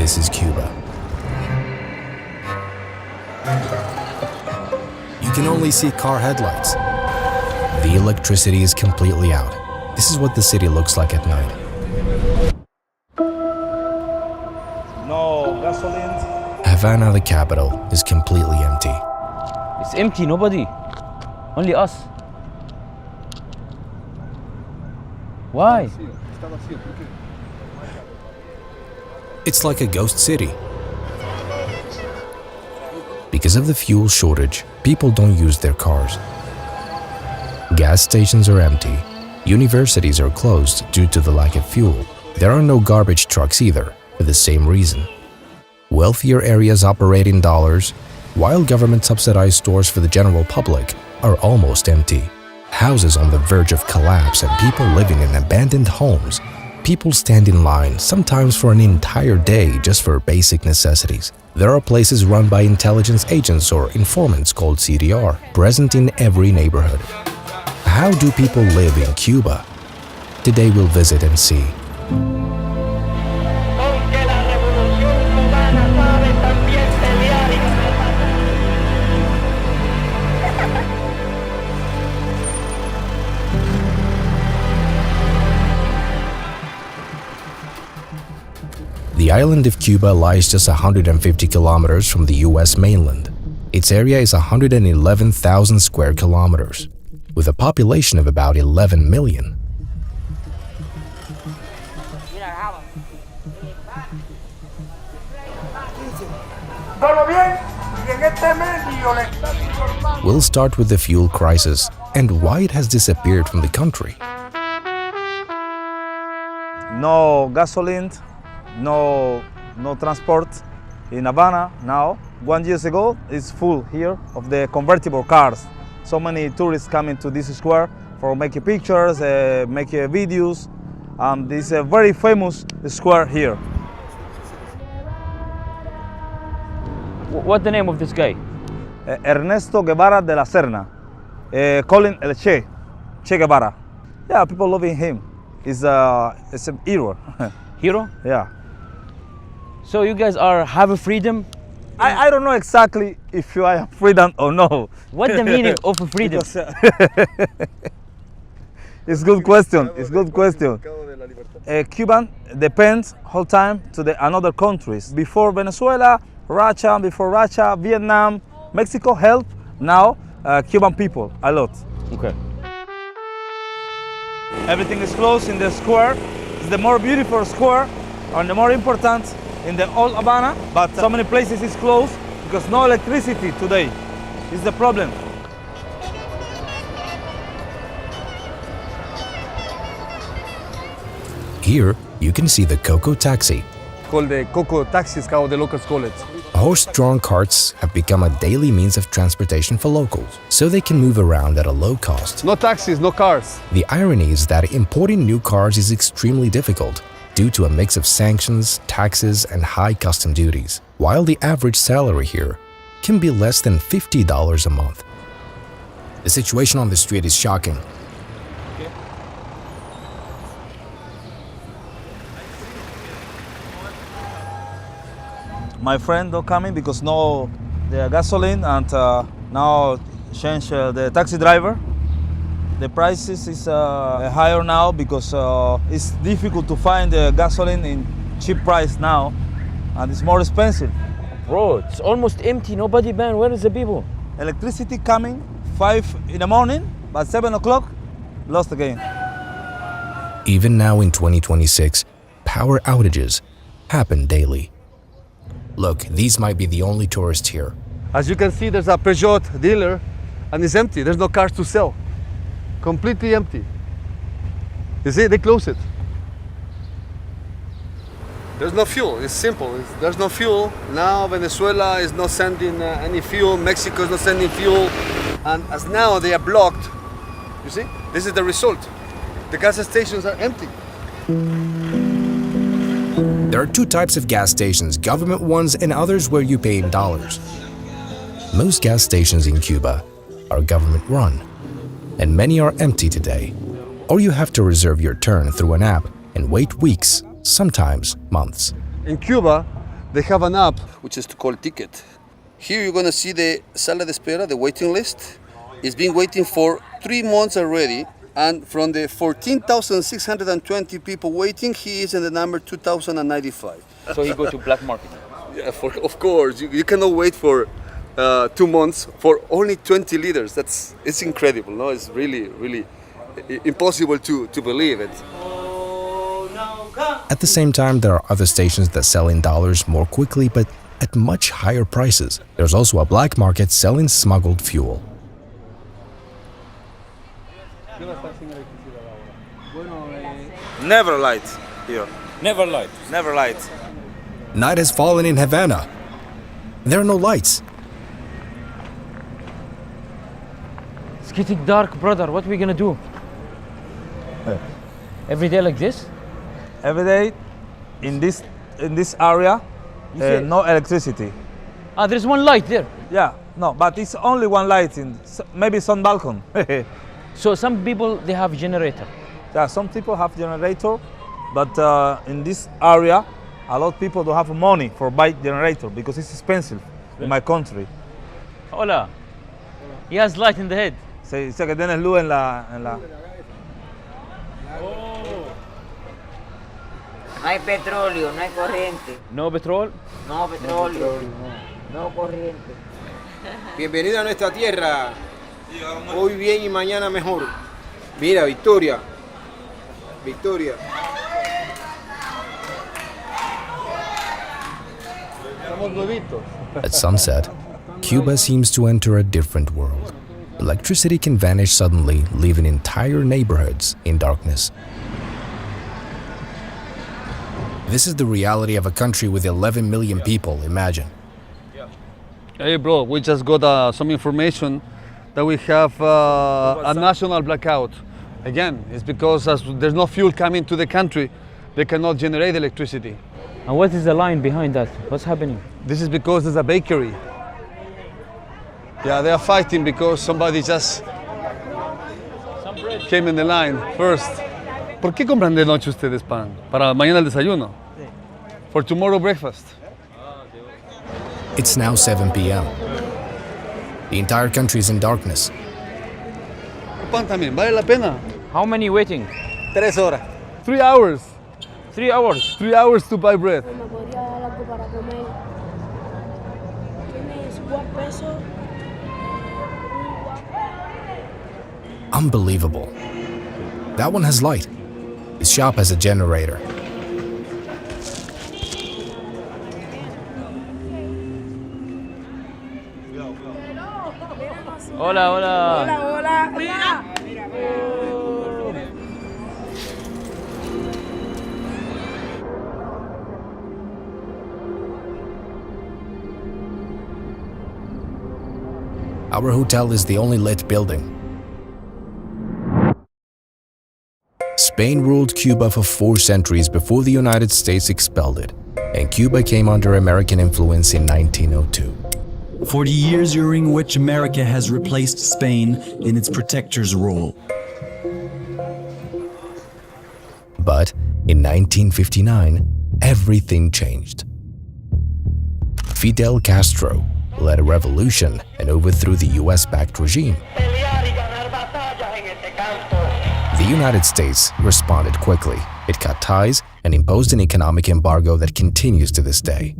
This is Cuba. You can only see car headlights. The electricity is completely out. This is what the city looks like at night. No gasoline. Havana, the capital, is completely empty. It's empty, nobody. Only us. Why? It's like a ghost city. Because of the fuel shortage, people don't use their cars. Gas stations are empty. Universities are closed due to the lack of fuel. There are no garbage trucks either, for the same reason. Wealthier areas operate in dollars, while government-subsidized stores for the general public are almost empty. Houses on the verge of collapse and people living in abandoned homes. People stand in line, sometimes for an entire day, just for basic necessities. There are places run by intelligence agents or informants called CDR, present in every neighborhood. How do people live in Cuba? Today we'll visit and see. The island of Cuba lies just 150 kilometers from the US mainland. Its area is 111,000 square kilometers, with a population of about 11 million. We'll start with the fuel crisis and why it has disappeared from the country. No gasoline, no transport in Havana now. 1 year ago, it's full here of the convertible cars. So many tourists coming to this square for making pictures, making videos. This is a very famous square here. What's the name of this guy? Ernesto Guevara de la Serna, calling El Che Guevara. Yeah, people loving him. It's an hero. Hero? Yeah. So you guys have a freedom? I don't know exactly if you are freedom or no. What's the meaning of a freedom? It's good question. It's good question. Cuban depends whole time to the another countries. Before Venezuela, Russia, Vietnam, Mexico help. Now Cuban people a lot. Okay. Everything is closed in the square. It's the more beautiful square and the more important in the old Havana. But so many places is closed because no electricity today. Is the problem. Here, you can see the Coco Taxi. Called the Coco taxis, how the locals call it. Horse-drawn carts have become a daily means of transportation for locals, so they can move around at a low cost. No taxis, no cars. The irony is that importing new cars is extremely difficult due to a mix of sanctions, taxes, and high custom duties, while the average salary here can be less than $50 a month. The situation on the street is shocking. My friend don't coming because no the gasoline and now change the taxi driver. The prices is higher now because it's difficult to find gasoline in cheap price now, and it's more expensive. Bro, it's almost empty. Nobody, man. Where is the people? Electricity coming 5 in the morning, but 7 o'clock lost again. Even now in 2026, power outages happen daily. Look, these might be the only tourists here. As you can see, there's a Peugeot dealer and it's empty. There's no cars to sell. Completely empty. You see, they close it. There's no fuel. It's simple. There's no fuel. Now Venezuela is not sending any fuel. Mexico is not sending fuel. And as now they are blocked, you see, this is the result. The gas stations are empty. There are two types of gas stations, government ones and others where you pay in dollars. Most gas stations in Cuba are government-run, and many are empty today. Or you have to reserve your turn through an app and wait weeks, sometimes months. In Cuba, they have an app which is to call ticket. Here you're gonna see the sala de espera, the waiting list. It's been waiting for 3 months already, and from the 14,620 people waiting, he is in the number 2,095. So he go to black market. Yeah, of course. You cannot wait for 2 months for only 20 liters. It's incredible. No, it's really, really impossible to believe it. At the same time, there are other stations that sell in dollars more quickly but at much higher prices. There's also a black market selling smuggled fuel. Never light here. Never light. Never light. Night has fallen in Havana. There are no lights. It's getting dark, brother. What are we gonna do? Every day like this? Every day in this area, see- no electricity. Ah, there's one light there. Yeah, no, but it's only one light in maybe some balcony. So some people, they have generator. Yeah, some people have generator, but in this area, a lot of people don't have money for buy generator because it's expensive in my country. Hola. He has light in the head. Se dice que tienes luz en la. No hay petróleo, no hay corriente. No petrol. No petróleo, no corriente. Bienvenido a nuestra tierra. Hoy bien y mañana mejor. Mira, Victoria. Victoria. At sunset, Cuba seems to enter a different world. Electricity can vanish suddenly, leaving entire neighborhoods in darkness. This is the reality of a country with 11 million people, imagine. Hey, bro, we just got some information that we have a national blackout. Again, it's because as there's no fuel coming to the country, they cannot generate electricity. And what is the line behind that? What's happening? This is because there's a bakery. Yeah, they are fighting because somebody just came in the line first. ¿Por qué compran de noche ustedes pan? Para mañana el desayuno. For tomorrow breakfast. It's now 7 p.m. The entire country is in darkness. Pan también, vale la pena. How many waiting? 3 horas. 3 hours. 3 hours. 3 hours to buy bread. ¿Me podría dar algo para comer? ¿Tienes $1? Unbelievable. That one has light. His shop has a generator. Hola, hola. Hola, hola. Our hotel is the only lit building. Spain ruled Cuba for 4 centuries before the United States expelled it, and Cuba came under American influence in 1902. 40 years during which America has replaced Spain in its protector's role. But in 1959, everything changed. Fidel Castro led a revolution and overthrew the US-backed regime. The United States responded quickly. It cut ties and imposed an economic embargo that continues to this day.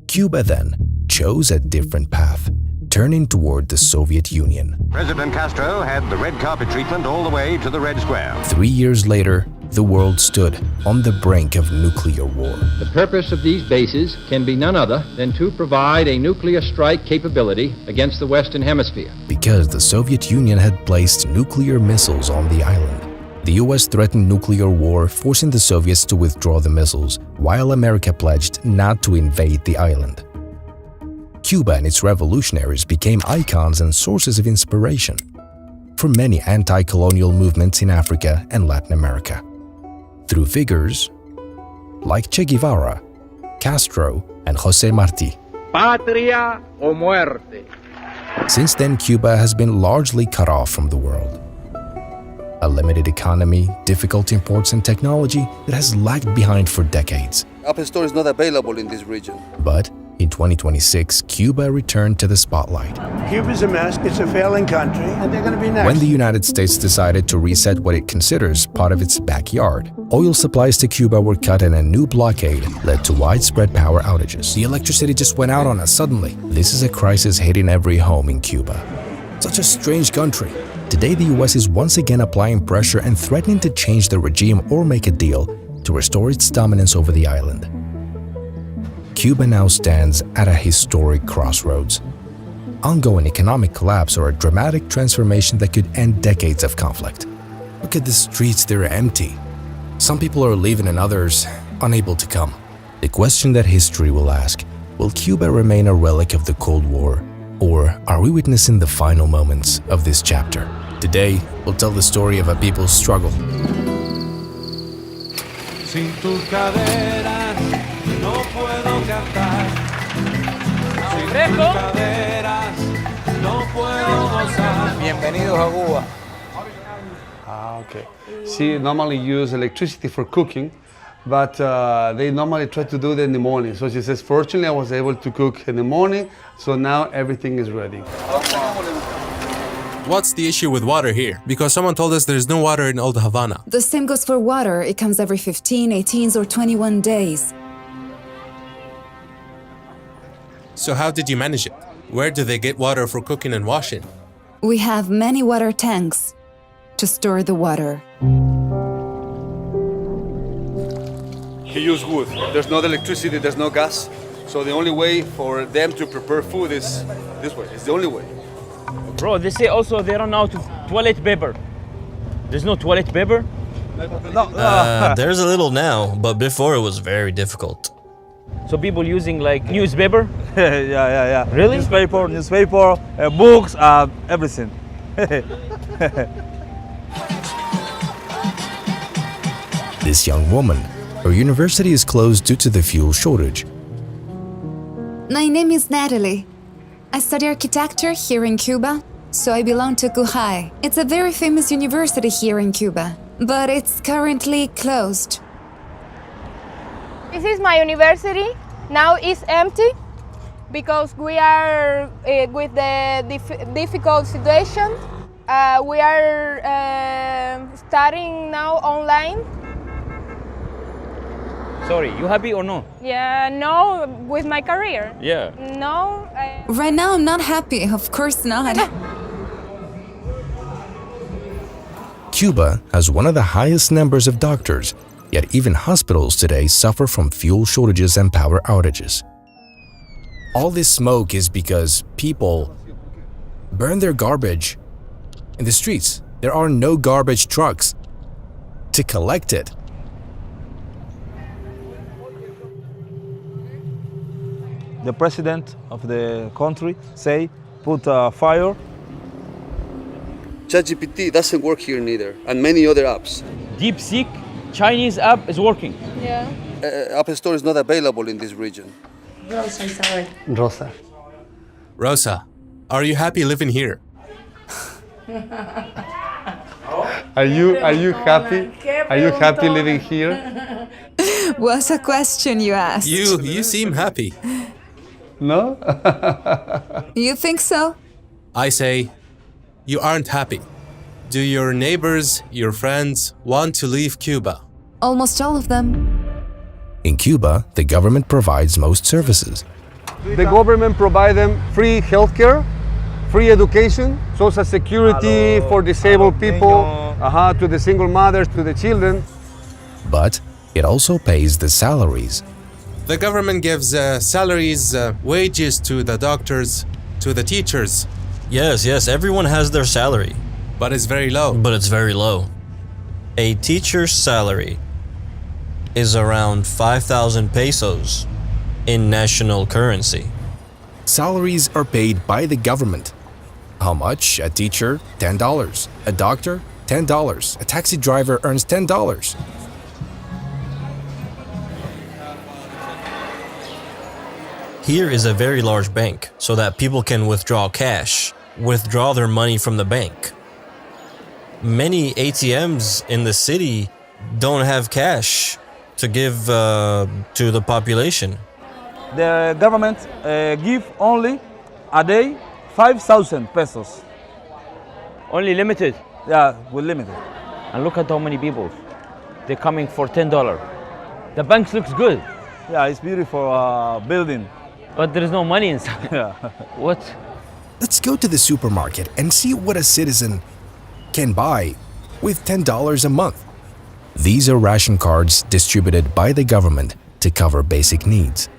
Cuba then chose a different path, turning toward the Soviet Union. President Castro had the red carpet treatment all the way to the Red Square. 3 years later, the world stood on the brink of nuclear war. The purpose of these bases can be none other than to provide a nuclear strike capability against the Western Hemisphere. Because the Soviet Union had placed nuclear missiles on the island. The US threatened nuclear war, forcing the Soviets to withdraw the missiles, while America pledged not to invade the island. Cuba and its revolutionaries became icons and sources of inspiration for many anti-colonial movements in Africa and Latin America. Through figures like Che Guevara, Castro, and José Martí. Patria o muerte. Since then, Cuba has been largely cut off from the world. a limited economy, difficult imports, and technology that has lagged behind for decades. Apple Store is not available in this region. But in 2026, Cuba returned to the spotlight. Cuba's a mess, it's a failing country, and they're going to be next. When the United States decided to reset what it considers part of its backyard, oil supplies to Cuba were cut and a new blockade led to widespread power outages. The electricity just went out on us suddenly. This is a crisis hitting every home in Cuba. Such a strange country. Today, the US is once again applying pressure and threatening to change the regime or make a deal to restore its dominance over the island. Cuba now stands at a historic crossroads. Ongoing economic collapse or a dramatic transformation that could end decades of conflict. Look at the streets, they're empty. Some people are leaving and others unable to come. The question that history will ask, will Cuba remain a relic of the Cold War? Or are we witnessing the final moments of this chapter? Today, we'll tell the story of a people's struggle. Sin tus caderas no puedo cantar. Sin tus caderas no puedo gozar. Bienvenidos a Cuba. Okay. She normally use electricity for cooking, but they normally try to do that in the morning. So she says, fortunately, I was able to cook in the morning, so now everything is ready. What's the issue with water here? Because someone told us there's no water in Old Havana. The same goes for water. It comes every 15, 18, or 21 days. So how did you manage it? Where do they get water for cooking and washing? We have many water tanks to store the water. He used wood. There's no electricity, there's no gas. So the only way for them to prepare food is this way. It's the only way. Bro, they say also they run out of toilet paper. There's no toilet paper? There's a little now, but before it was very difficult. So people using like newspaper? yeah. Really? Newspaper, books, everything. This young woman, her university is closed due to the fuel shortage. My name is Natalie. I study architecture here in Cuba, so I belong to CUJAI. It's a very famous university here in Cuba, but it's currently closed. This is my university. Now it's empty because we are with the difficult situation. We are studying now online. Sorry, you happy or no? Yeah, no, with my career. Yeah. No. Right now I'm not happy, of course not. Cuba has one of the highest numbers of doctors, yet even hospitals today suffer from fuel shortages and power outages. All this smoke is because people burn their garbage in the streets. There are no garbage trucks to collect it. The president of the country say, put a fire. ChatGPT doesn't work here neither, and many other apps. DeepSeek, Chinese app is working. Yeah. Apple Store is not available in this region. Rosa, Isabel. Rosa. Rosa, are you happy living here? Are you happy? Are you happy living here? What's a question you asked? You seem happy. No? You think so? I say, you aren't happy. Do your neighbors, your friends, want to leave Cuba? Almost all of them. In Cuba, the government provides most services. The government provides them free healthcare, free education, social security for disabled people, to the single mothers, to the children. But it also pays the salaries. The government gives salaries, wages to the doctors, to the teachers. Yes, everyone has their salary. But it's very low. But it's very low. A teacher's salary is around 5,000 pesos in national currency. Salaries are paid by the government. How much? A teacher, $10. A doctor, $10. A taxi driver earns $10. Here is a very large bank, so that people can withdraw cash, withdraw their money from the bank. many ATMs in the city don't have cash to give to the population. The government give only a day 5,000 pesos. Only limited. Yeah, we're limited. And look at how many people. They're coming for $10. The bank looks good. Yeah, it's beautiful building. But there is no money inside. Yeah. What? Let's go to the supermarket and see what a citizen can buy with $10 a month. These are ration cards distributed by the government to cover basic needs.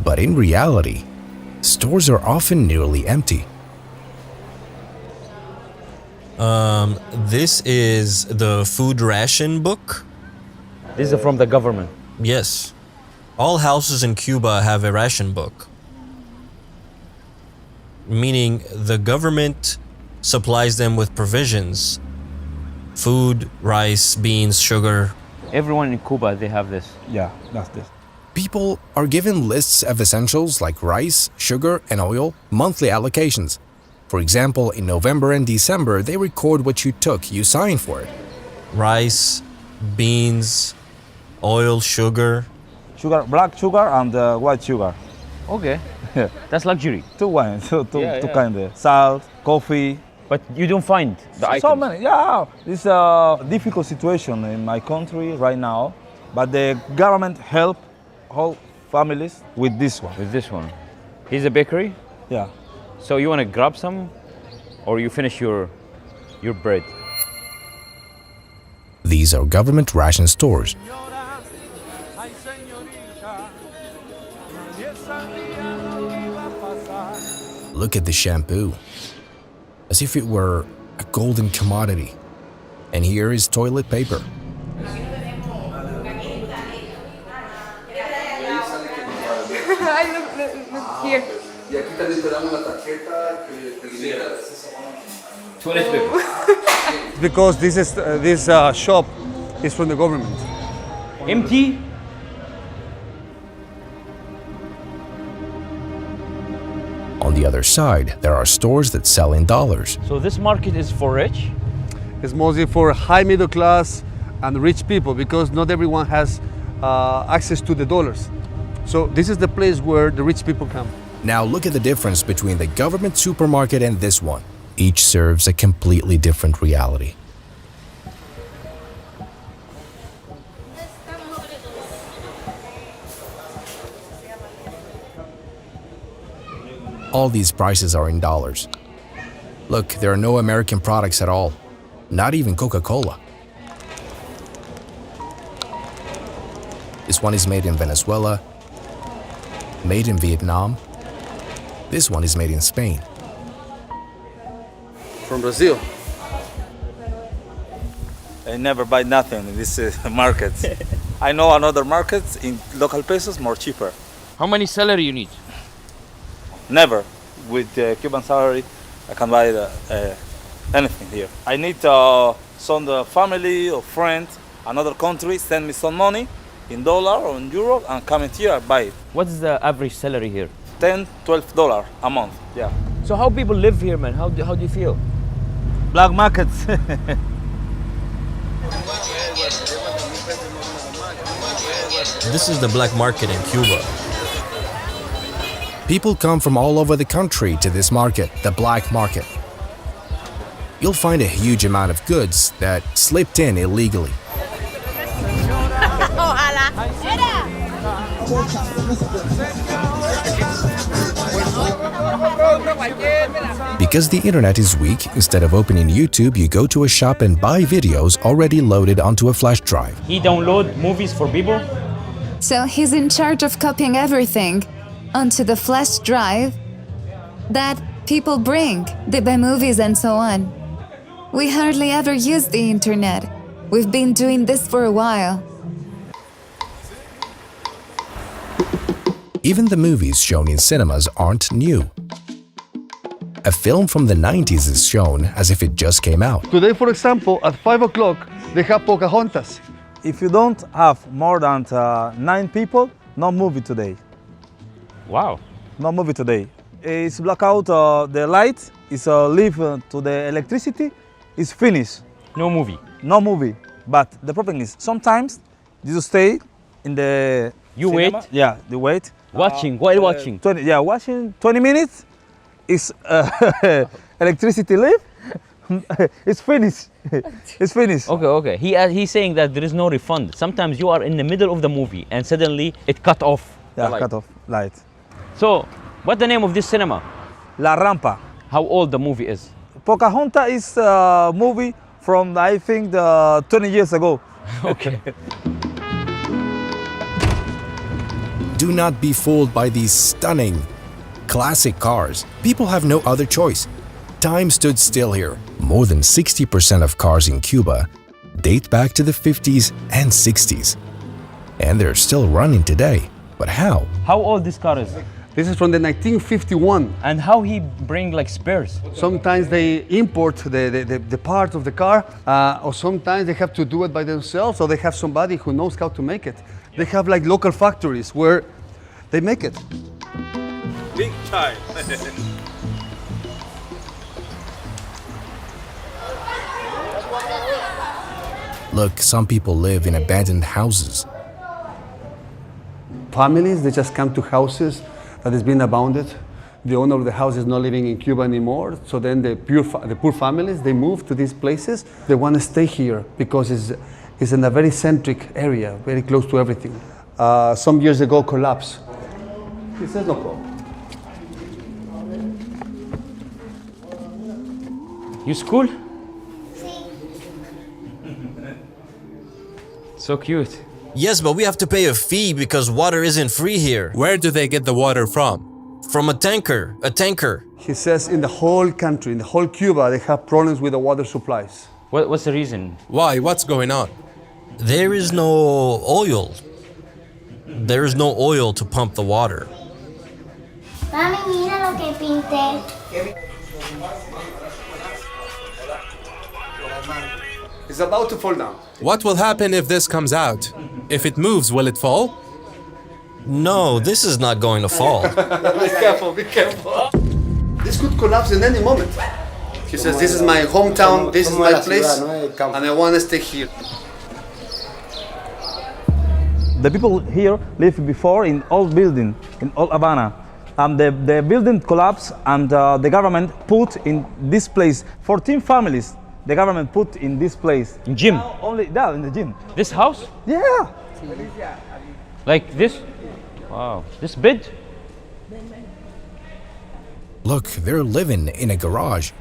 But in reality, stores are often nearly empty. This is the food ration book. This is from the government. Yes. All houses in Cuba have a ration book, meaning the government supplies them with provisions: food, rice, beans, sugar. Everyone in Cuba, they have this. Yeah, that's this. People are given lists of essentials like rice, sugar, and oil, monthly allocations. For example, in November and December, they record what you took, you sign for it. Rice, beans, oil, sugar. Sugar, black sugar and white sugar. Okay. That's luxury. Two wines, two Yeah. kind of salt, coffee. But you don't find the items. So many, yeah. It's a difficult situation in my country right now, but the government help whole families with this one. With this one. Here's a bakery. Yeah. So you want to grab some, or you finish your bread? These are government ration stores. Look at the shampoo, as if it were a golden commodity. And here is toilet paper. Look here. Toilet paper. Because this shop is from the government. Empty. On the other side, there are stores that sell in dollars. So this market is for rich? It's mostly for high middle class and rich people because not everyone has access to the dollars. So this is the place where the rich people come. Now look at the difference between the government supermarket and this one. Each serves a completely different reality. All these prices are in dollars. Look, there are no American products at all. Not even Coca-Cola. This one is made in Venezuela, made in Vietnam. This one is made in Spain. From Brazil. I never buy nothing in this market. I know another market in local pesos more cheaper. How many salary you need? Never. With Cuban salary, I can buy anything here. I need some family or friend, another country, send me some money in dollar or in euro and come in here, buy it. What is the average salary here? $10, $12 a month, yeah. So how people live here, man? How do you feel? Black markets. This is the black market in Cuba. People come from all over the country to this market, the black market. You'll find a huge amount of goods that slipped in illegally. Because the internet is weak, instead of opening YouTube, you go to a shop and buy videos already loaded onto a flash drive. He download movies for people? So he's in charge of copying everything onto the flash drive that people bring. They buy movies and so on. We hardly ever use the internet. We've been doing this for a while. Even the movies shown in cinemas aren't new. A film from the 90s is shown as if it just came out. Today, for example, at 5 o'clock, they have Pocahontas. If you don't have more than 9 people, no movie today. Wow. No movie today. It's blackout the light, it's leave to the electricity, is finished. No movie. No movie. But the problem is sometimes you stay in the You cinema. wait? Yeah, you wait. Watching, while watching. 20, watching 20 minutes is electricity leave. It's finished. It's finished. Okay. He's saying that there is no refund. Sometimes you are in the middle of the movie and suddenly it cut off. Yeah, the light. cut off light. So, what's the name of this cinema? La Rampa. How old the movie is? Pocahontas is a movie from, I think, 20 years ago. Okay. Do not be fooled by these stunning, classic cars. People have no other choice. Time stood still here. More than 60% of cars in Cuba date back to the 50s and 60s. And they're still running today. But how? How old this car is? This is from the 1951. And how he bring like spares? Sometimes they import the part of the car, or sometimes they have to do it by themselves, or they have somebody who knows how to make it. They have like local factories where they make it. Big time. Look, some people live in abandoned houses. Families, they just come to houses that has been abandoned. The owner of the house is not living in Cuba anymore. So then the poor families, they move to these places. They want to stay here because it's in a very centric area, very close to everything. Some years ago, collapsed. He says no problem. You school? So cute. Yes, but we have to pay a fee because water isn't free here. Where do they get the water from? From a tanker. He says in the whole country, in the whole Cuba, they have problems with the water supplies. What's the reason? Why? What's going on? There is no oil. There is no oil to pump the water. Mami, mira lo que pinté. It's about to fall down. What will happen if this comes out? If it moves, will it fall? No, this is not going to fall. Be careful, be careful. This could collapse in any moment. He says, this is my hometown, this is my place, and I want to stay here. The people here lived before in old building, in old Havana. The building collapsed and the government put in this place 14 families. The government put in this place. In gym? Only in the gym. This house? Yeah. Like this? Wow. This bed? Look, they're living in a garage.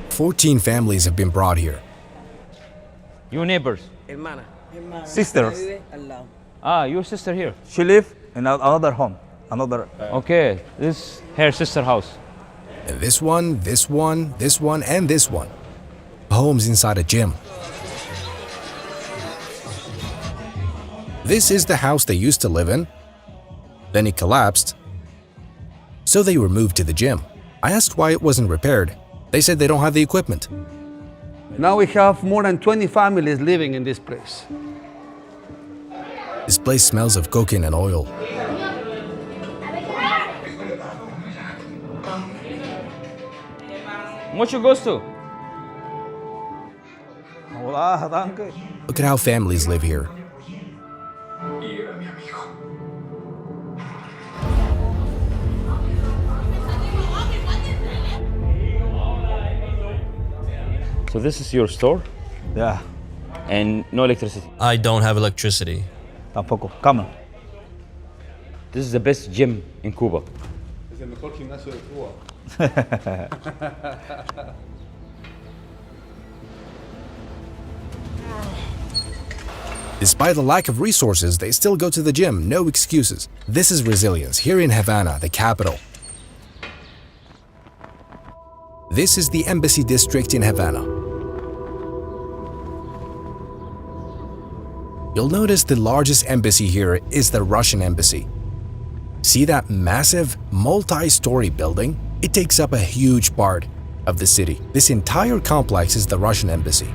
14 families have been brought here. Your neighbors? Sisters. Ah, your sister here? She live in another home. Okay, this is her sister house. This one, this one, this one, and this one. Homes inside a gym. This is the house they used to live in. Then it collapsed. So they were moved to the gym. I asked why it wasn't repaired. They said they don't have the equipment. Now we have more than 20 families living in this place. This place smells of cocaine and oil. Mucho gusto. Hola, danke. Look at how families live here. So this is your store? Yeah. And no electricity? I don't have electricity. Tampoco. Come on. This is the best gym in Cuba. Es el mejor gimnasio de Cuba. Despite the lack of resources, they still go to the gym, no excuses. This is resilience here in Havana, the capital. This is the Embassy District in Havana. You'll notice the largest embassy here is the Russian embassy. See that massive, multi-story building? It takes up a huge part of the city. This entire complex is the Russian embassy.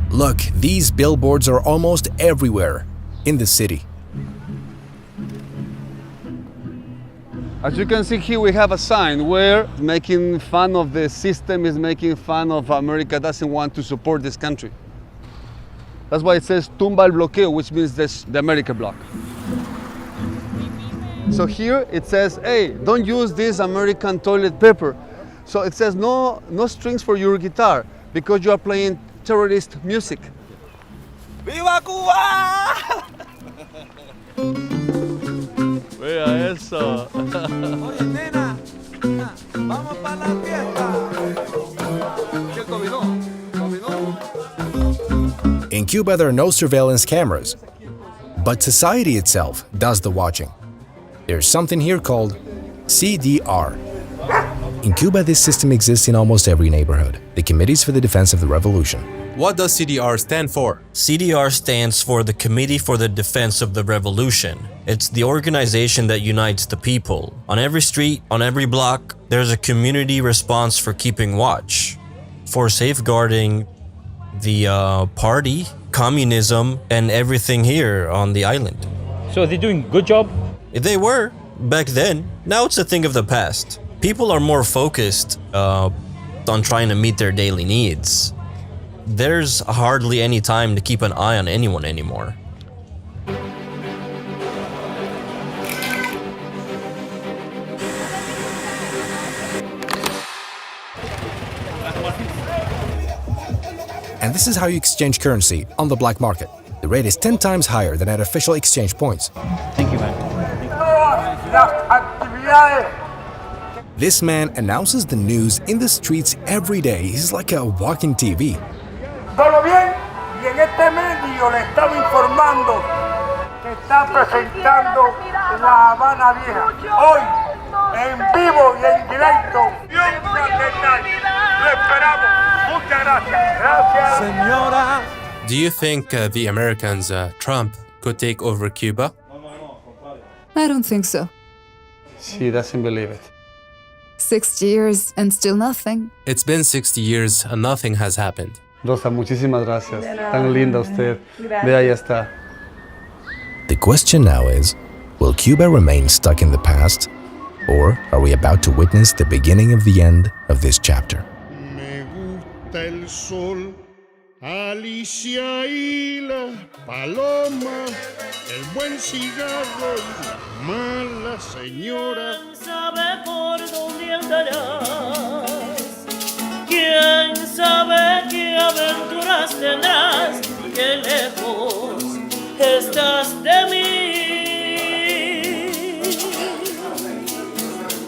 Look, these billboards are almost everywhere in the city. As you can see here, we have a sign where making fun of the system is making fun of America doesn't want to support this country. That's why it says tumba el bloqueo, which means the America block. So here it says, hey, don't use this American toilet paper. So it says no strings for your guitar because you are playing terrorist music. ¡Viva Cuba! Vea eso. Oye, nena, vamos para la fiesta. ¿Qué combinó? In Cuba, there are no surveillance cameras, but society itself does the watching. There's something here called CDR. In Cuba, this system exists in almost every neighborhood, the Committees for the Defense of the Revolution. What does CDR stand for? CDR stands for the Committee for the Defense of the Revolution. It's the organization that unites the people. On every street, on every block, there's a community response for keeping watch, for safeguarding the party, communism, and everything here on the island. So they're doing a good job? They were, back then. Now it's a thing of the past. People are more focused on trying to meet their daily needs. There's hardly any time to keep an eye on anyone anymore. And this is how you exchange currency on the black market. The rate is 10 times higher than at official exchange points. Thank you, man. This man announces the news in the streets every day. He's like a walking TV. Todo bien, y en este medio le estaba informando que está presentando La Habana Vieja. Hoy, en vivo y en directo. Lo esperamos. Muchas gracias. Gracias. Señora. Do you think the Americans, Trump, could take over Cuba? I don't think so. She doesn't believe it. 60 years and still nothing. It's been 60 years and nothing has happened. Rosa, muchísimas gracias. Tan linda usted. Vea, ahí está. The question now is, will Cuba remain stuck in the past? Or are we about to witness the beginning of the end of this chapter? Me gusta el sol, Alicia y la paloma, el buen cigarro y la mala señora. ¿Quién sabe por dónde andarás? ¿Quién sabe qué aventuras tendrás?